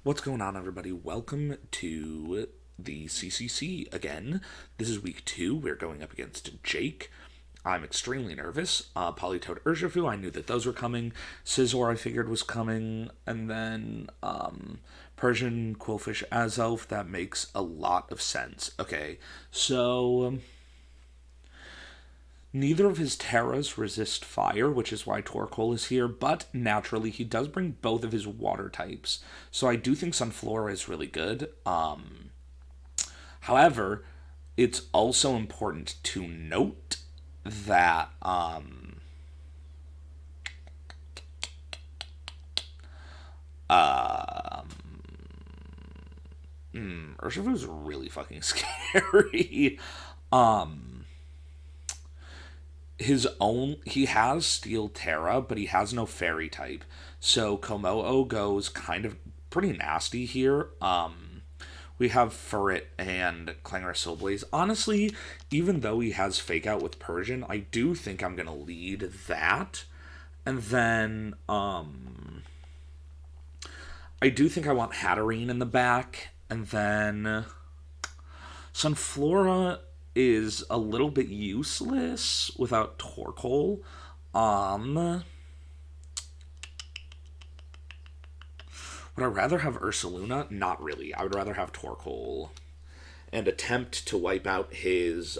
What's going on, everybody? Welcome to the CCC again. This is week 2. We're going up against Jake. I'm extremely nervous. Polytoad urshifu, I knew that those were coming. Scizor, I figured was coming. And then Persian Quillfish Azelf. That makes a lot of sense. Okay, so neither of his Terras resist fire, which is why Torkoal is here, but naturally he does bring both of his water types. So I do think Sunflora is really good. However, it's also important to note that Urshifu is really fucking scary. He has Steel Terra, but he has no Fairy type. So Komodo goes kind of pretty nasty here. We have Furret and Clangor Soulblaze. Honestly, even though he has Fake Out with Persian, I do think I'm gonna lead that. And then I do think I want Hatterene in the back. And then Sunflora is a little bit useless without Torkoal. Would I rather have Ursaluna? Not really. I would rather have Torkoal and attempt to wipe out his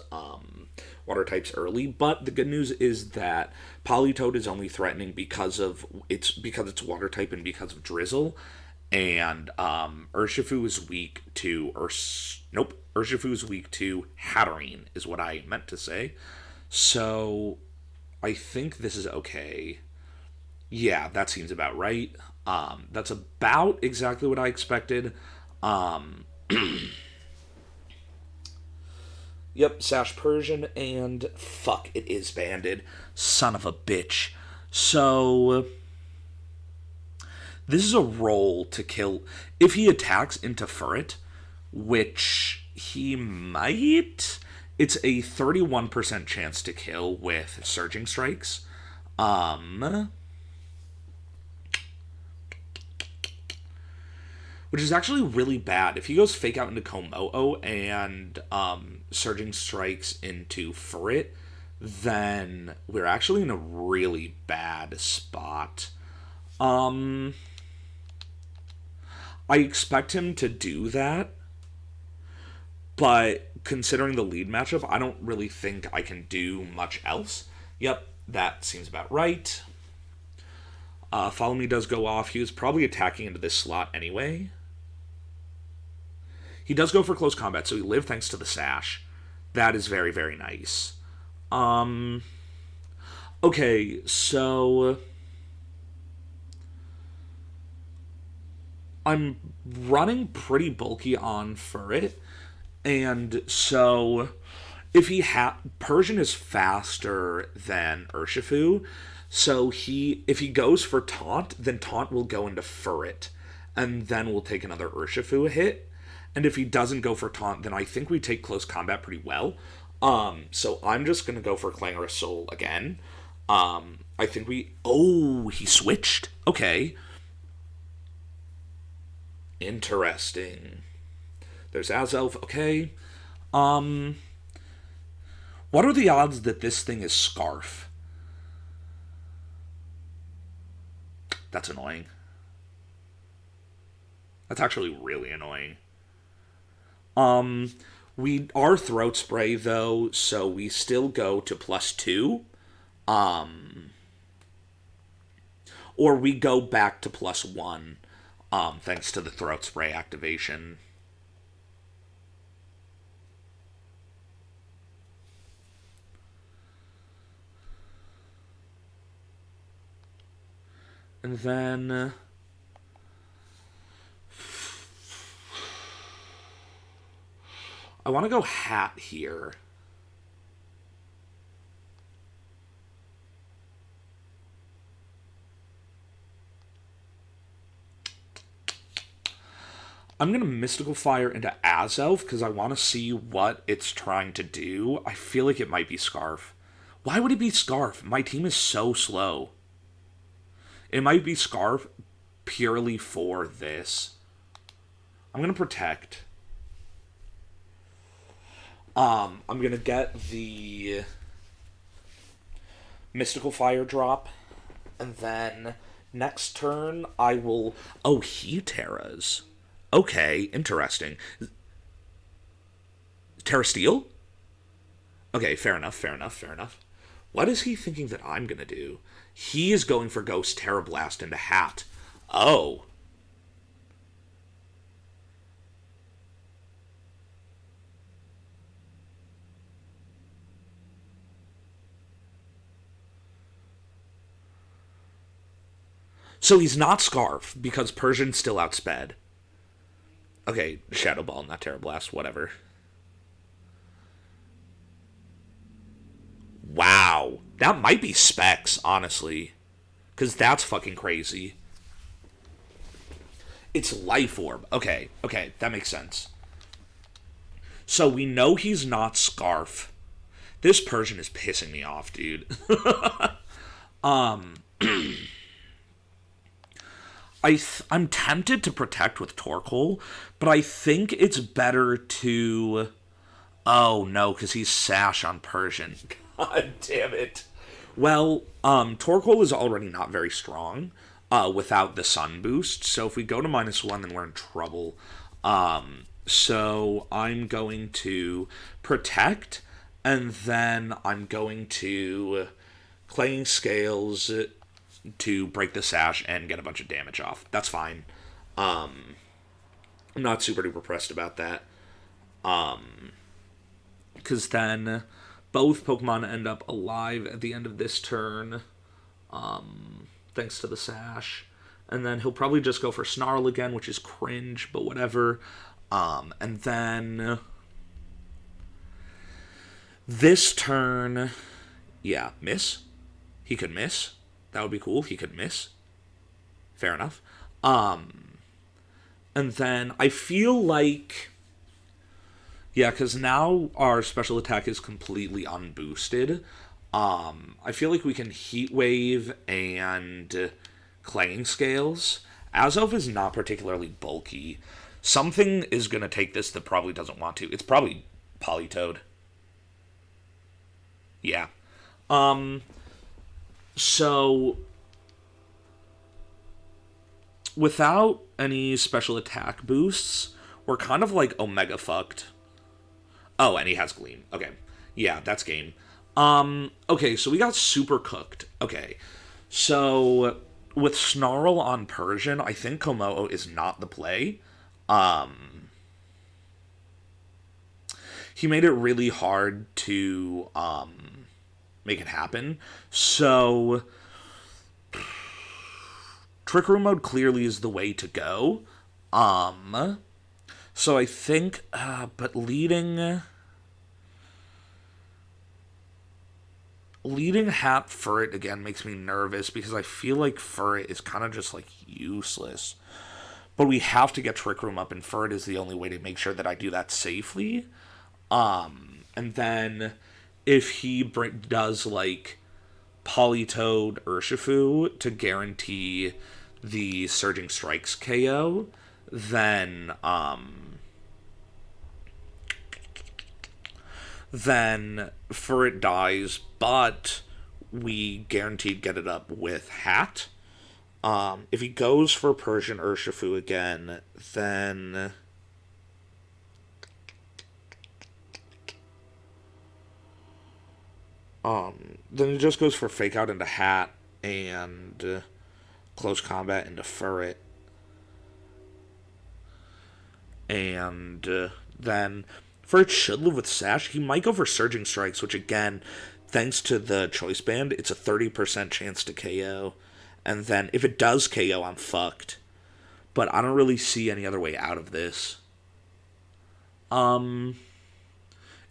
water types early. But the good news is that Politoed is only threatening because it's water type and because of Drizzle. And Urshifu is weak to Urshifu is weak to Hatterene is what I meant to say. So I think this is okay. Yeah, that seems about right. That's about exactly what I expected. Yep, Sash Persian, and fuck, it is banded. Son of a bitch. So this is a roll to kill. If he attacks into Furret, which he might, it's a 31% chance to kill with Surging Strikes. Which is actually really bad. If he goes Fake Out into Komodo and Surging Strikes into Furret, then we're actually in a really bad spot. I expect him to do that, but considering the lead matchup, I don't really think I can do much else. Yep, that seems about right. Follow Me does go off. He was probably attacking into this slot anyway. He does go for close combat, so he lived thanks to the sash. That is very, very nice. Okay, so I'm running pretty bulky on Furret, and so if Persian is faster than Urshifu, so if he goes for Taunt, then Taunt will go into Furret, and then we'll take another Urshifu hit. And if he doesn't go for Taunt, then I think we take close combat pretty well. So I'm just gonna go for Clangorous Soul again. I think he switched. Okay. Interesting. There's Azelf. Okay. What are the odds that this thing is Scarf? That's annoying. That's actually really annoying. We are Throat Spray though, so we still go to +2. Or we go back to +1, thanks to the Throat Spray activation. And then I want to go Hat here. I'm going to Mystical Fire into Azelf because I want to see what it's trying to do. I feel like it might be Scarf. Why would it be Scarf? My team is so slow. It might be Scarf purely for this. I'm gonna protect. I'm gonna get the Mystical Fire drop, and then next turn I will. Oh, he Terras. Okay, interesting. Terra Steel? Okay, fair enough, fair enough, fair enough. What is he thinking that I'm gonna do? He is going for Ghost Terra Blast into Hat. Oh. So he's not Scarf because Persian's still outsped. Okay, Shadow Ball, not Terra Blast, whatever. Wow. That might be Specs, honestly. Because that's fucking crazy. It's Life Orb. Okay, okay, that makes sense. So we know he's not Scarf. This Persian is pissing me off, dude. I'm tempted to protect with Torkoal, but I think it's better to. Oh no, because he's Sash on Persian. God damn it. Well, Torkoal is already not very strong without the Sun boost, so if we go to -1, then we're in trouble. So I'm going to protect, and then I'm going to Claying Scales to break the Sash and get a bunch of damage off. That's fine. I'm not super duper pressed about that. Because then both Pokemon end up alive at the end of this turn, thanks to the Sash. And then he'll probably just go for Snarl again, which is cringe, but whatever. And then this turn, yeah, miss. He could miss. That would be cool. He could miss. Fair enough. And then I feel like, yeah, because now our special attack is completely unboosted. I feel like we can Heat Wave and Clanging Scales. Azov is not particularly bulky. Something is going to take this that probably doesn't want to. It's probably Politoed. Yeah. So, without any special attack boosts, we're kind of like Omega fucked. Oh, and he has Gleam. Okay. Yeah, that's game. Okay, so we got super cooked. Okay. So, with Snarl on Persian, I think Komodo is not the play. He made it really hard to, make it happen. So, Trick Room mode clearly is the way to go. So I think, but leading Hat Furret again makes me nervous because I feel like Furret is kind of just like useless. But we have to get Trick Room up, and Furret is the only way to make sure that I do that safely. And then if he does like Politoed Urshifu to guarantee the Surging Strikes KO, then Furret dies, but we guaranteed get it up with Hat. If he goes for Persian Urshifu again, then he just goes for Fake Out into Hat and Close Combat into Furret. And then Furret should live with Sash. He might go for Surging Strikes, which again, thanks to the Choice Band, it's a 30% chance to KO. And then if it does KO, I'm fucked. But I don't really see any other way out of this.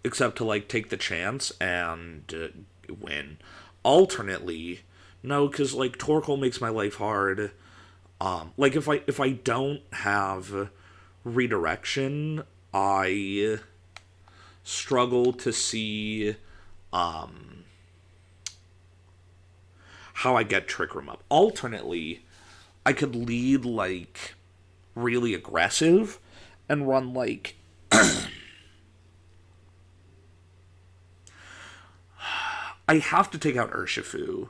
Except to like take the chance and win. Alternately, no, because like Torkoal makes my life hard. Like if I don't have redirection, I struggle to see how I get Trick Room up. Alternately, I could lead like really aggressive and run like I have to take out Urshifu.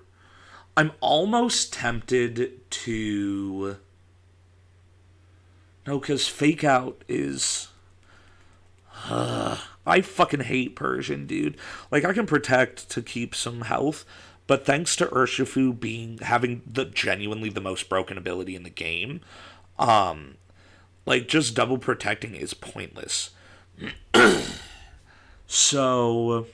I'm almost tempted to no, because fake out is I fucking hate Persian, dude. Like I can protect to keep some health, but thanks to Urshifu having the genuinely the most broken ability in the game, like just double protecting is pointless. So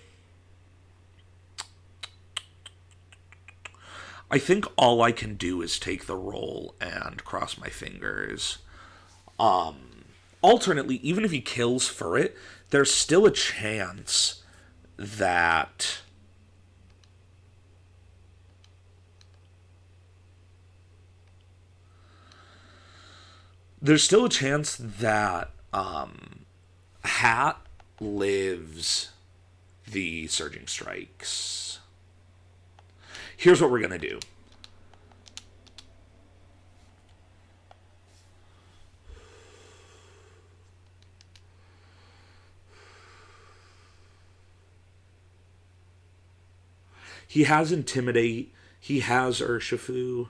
I think all I can do is take the roll and cross my fingers. Alternately, even if he kills for it, there's still a chance that Hat lives the Surging Strikes. Here's what we're gonna do. He has Intimidate. He has Urshifu.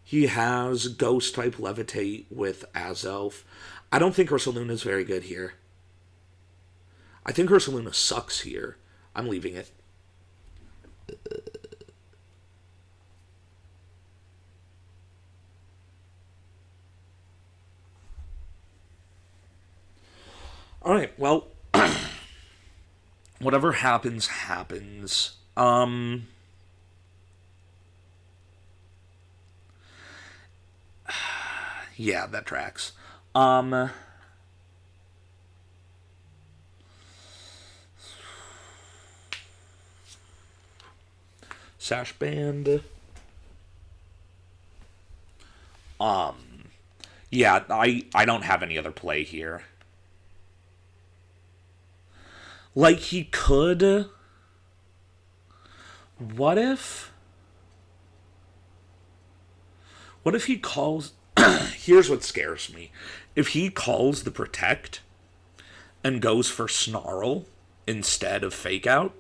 He has Ghost type Levitate with Azelf. I don't think Ursaluna is very good here. I think Ursaluna sucks here. I'm leaving it. Alright, well, whatever happens, happens. Yeah, that tracks. Sash Band. Yeah, I don't have any other play here. Like, he could... What if he calls... Here's what scares me. If he calls the Protect and goes for Snarl instead of Fake Out,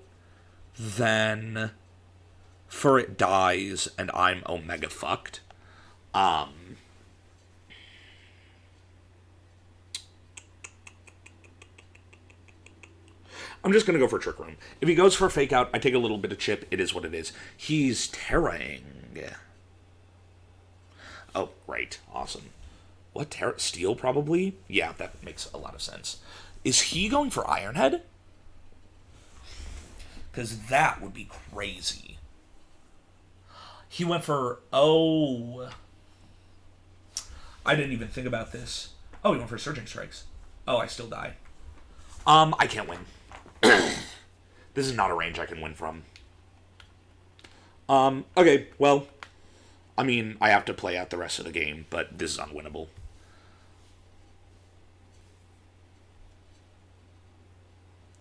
then for it dies and I'm Omega fucked. I'm just going to go for Trick Room. If he goes for Fake Out, I take a little bit of chip. It is what it is. He's Terraing. Oh, great. Awesome. What? Steel, probably? Yeah, that makes a lot of sense. Is he going for Ironhead? Because that would be crazy. He went for... Oh. I didn't even think about this. Oh, he went for Surging Strikes. Oh, I still die. I can't win. This is not a range I can win from. Okay, well... I mean, I have to play out the rest of the game, but this is unwinnable.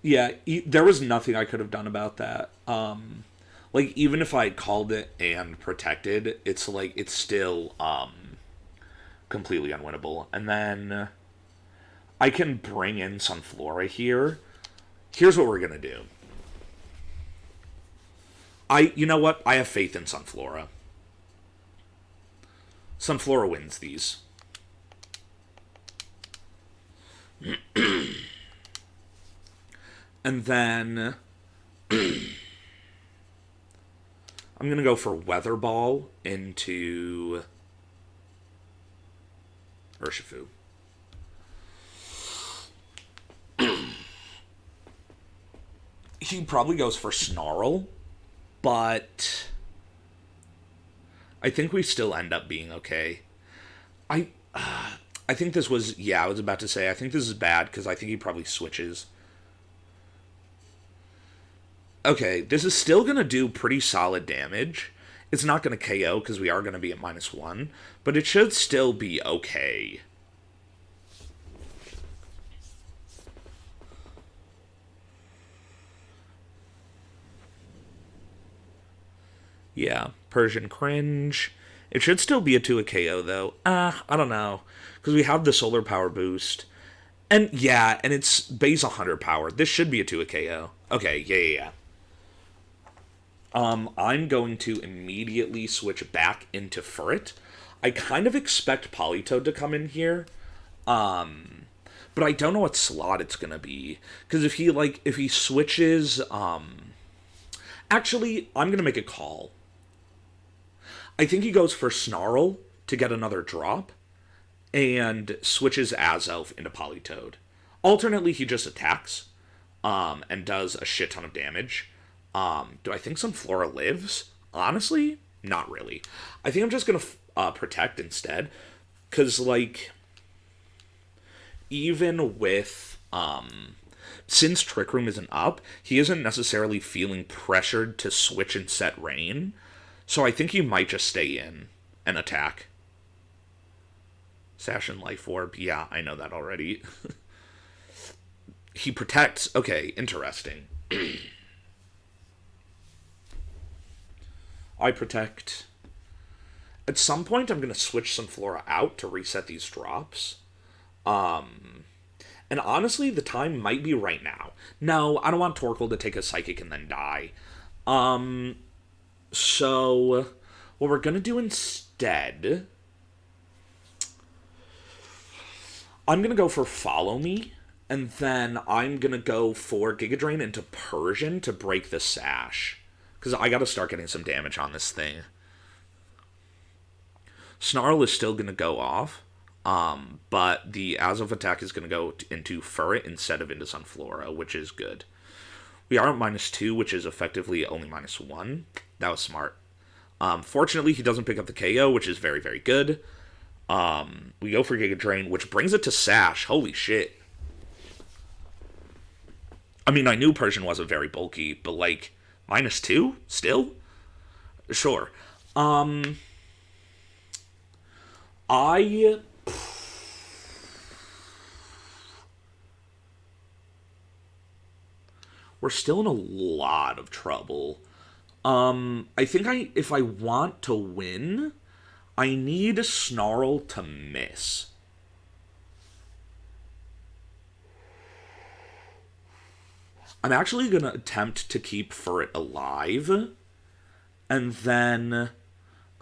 Yeah, there was nothing I could have done about that. Like, even if I called it and protected, it's like, it's still, completely unwinnable. And then I can bring in Sunflora here. Here's what we're gonna do. You know what? I have faith in Sunflora. Sunflora wins these. And then I'm going to go for Weather Ball into Urshifu. He probably goes for Snarl, but I think we still end up being okay. I think this was... Yeah, I was about to say, I think this is bad, because I think he probably switches. Okay, this is still going to do pretty solid damage. It's not going to KO, because we are going to be at -1, but it should still be okay. Yeah, Persian Cringe. It should still be a 2 a KO, though. I don't know. Because we have the solar power boost. And yeah, and it's base 100 power. This should be a 2 a KO. Okay, yeah. I'm going to immediately switch back into Furret. I kind of expect Politoed to come in here. But I don't know what slot it's gonna be. Because if he switches, actually, I'm gonna make a call. I think he goes for Snarl to get another drop, and switches Azelf into Politoed. Alternately, he just attacks, and does a shit ton of damage. Do I think Sunflora lives? Honestly, not really. I think I'm just gonna protect instead, because even with since Trick Room isn't up, he isn't necessarily feeling pressured to switch and set Rain. So I think he might just stay in and attack. Sash and Life Orb. Yeah, I know that already. He protects. Okay, interesting. I protect. At some point, I'm going to switch some Flora out to reset these drops. And honestly, the time might be right now. No, I don't want Torkoal to take a Psychic and then die. So, what we're going to do instead, I'm going to go for Follow Me, and then I'm going to go for Giga Drain into Persian to break the Sash. Because I got to start getting some damage on this thing. Snarl is still going to go off, but the Azelf attack is going to go into Furret instead of into Sunflora, which is good. We are at -2, which is effectively only -1. That was smart. Fortunately, he doesn't pick up the KO, which is very, very good. We go for Giga Drain, which brings it to Sash. Holy shit. I mean, I knew Persian wasn't very bulky, but -2? Still? Sure. We're still in a lot of trouble. I think if I want to win, I need Snarl to miss. I'm actually going to attempt to keep Furret alive. And then,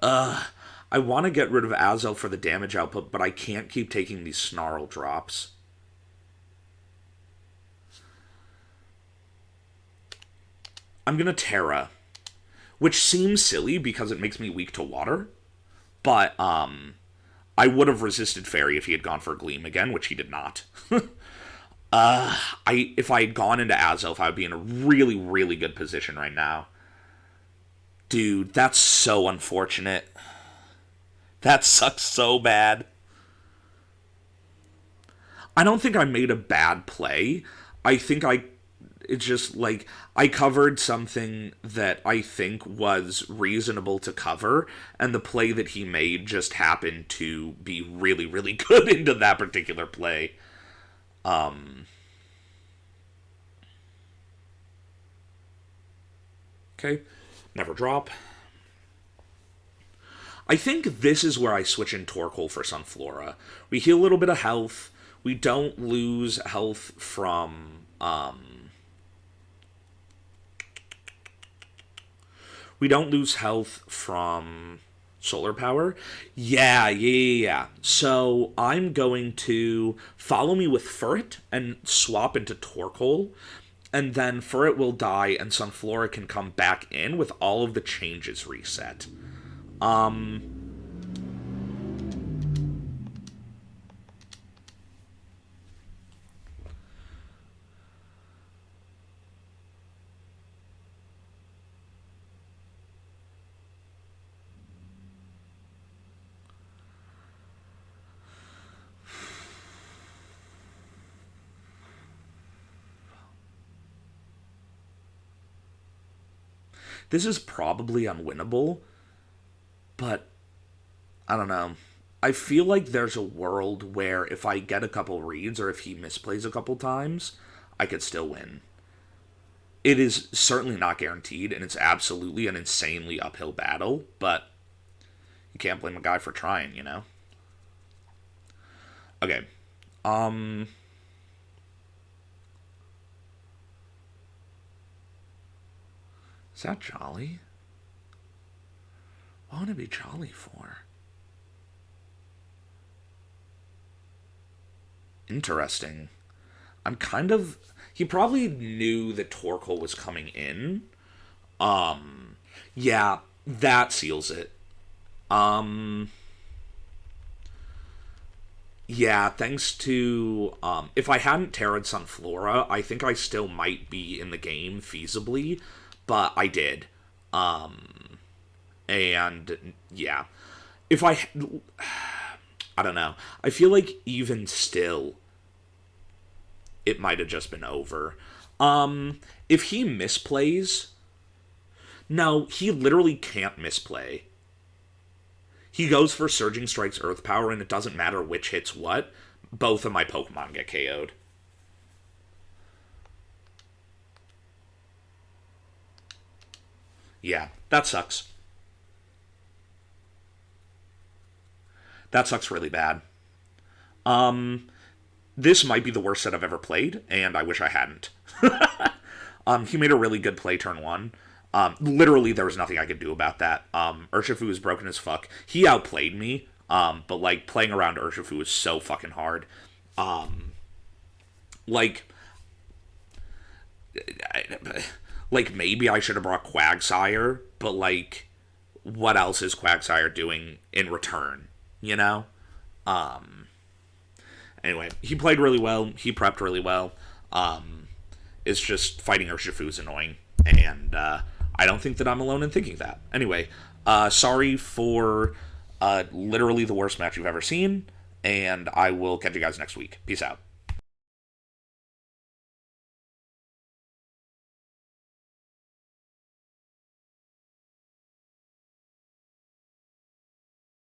I want to get rid of Azelf for the damage output, but I can't keep taking these Snarl drops. I'm going to Terra, which seems silly because it makes me weak to water. But, I would have resisted Fairy if he had gone for Gleam again, which he did not. If I had gone into Azelf, I would be in a really, really good position right now. Dude, that's so unfortunate. That sucks so bad. I don't think I made a bad play. I think it's just I covered something that I think was reasonable to cover, and the play that he made just happened to be really, really good into that particular play. Okay, never drop. I think this is where I switch in Torkoal for Sunflora. We heal a little bit of health. We don't lose health from, we don't lose health from solar power. Yeah. So I'm going to Follow Me with Furret and swap into Torkoal. And then Furret will die and Sunflora can come back in with all of the changes reset. This is probably unwinnable, but I don't know. I feel like there's a world where if I get a couple reads or if he misplays a couple times, I could still win. It is certainly not guaranteed, and it's absolutely an insanely uphill battle, but You can't blame a guy for trying, you know? Okay. Um... Is that Jolly? What would it be Jolly for? Interesting. I'm kind of... He probably knew that Torkoal was coming in. Yeah, that seals it. Um... Yeah, thanks to... if I hadn't Terra'd Sunflora, I think I still might be in the game, feasibly. But I did. And, yeah. If I... I don't know. I feel like even still, it might have just been over. If he misplays... No, he literally can't misplay. He goes for Surging Strike's Earth Power, and it doesn't matter which hits what. Both of my Pokemon get KO'd. Yeah, that sucks. That sucks really bad. This might be the worst set I've ever played, and I wish I hadn't. He made a really good play turn one. Literally, there was nothing I could do about that. Urshifu was broken as fuck. He outplayed me, but, like, playing around Urshifu was so fucking hard. Like, maybe I should have brought Quagsire, but, like, what else is Quagsire doing in return, you know? Anyway, he played really well. He prepped really well. It's just fighting Urshifu is annoying, and I don't think that I'm alone in thinking that. Anyway, sorry for literally the worst match you've ever seen, and I will catch you guys next week. Peace out.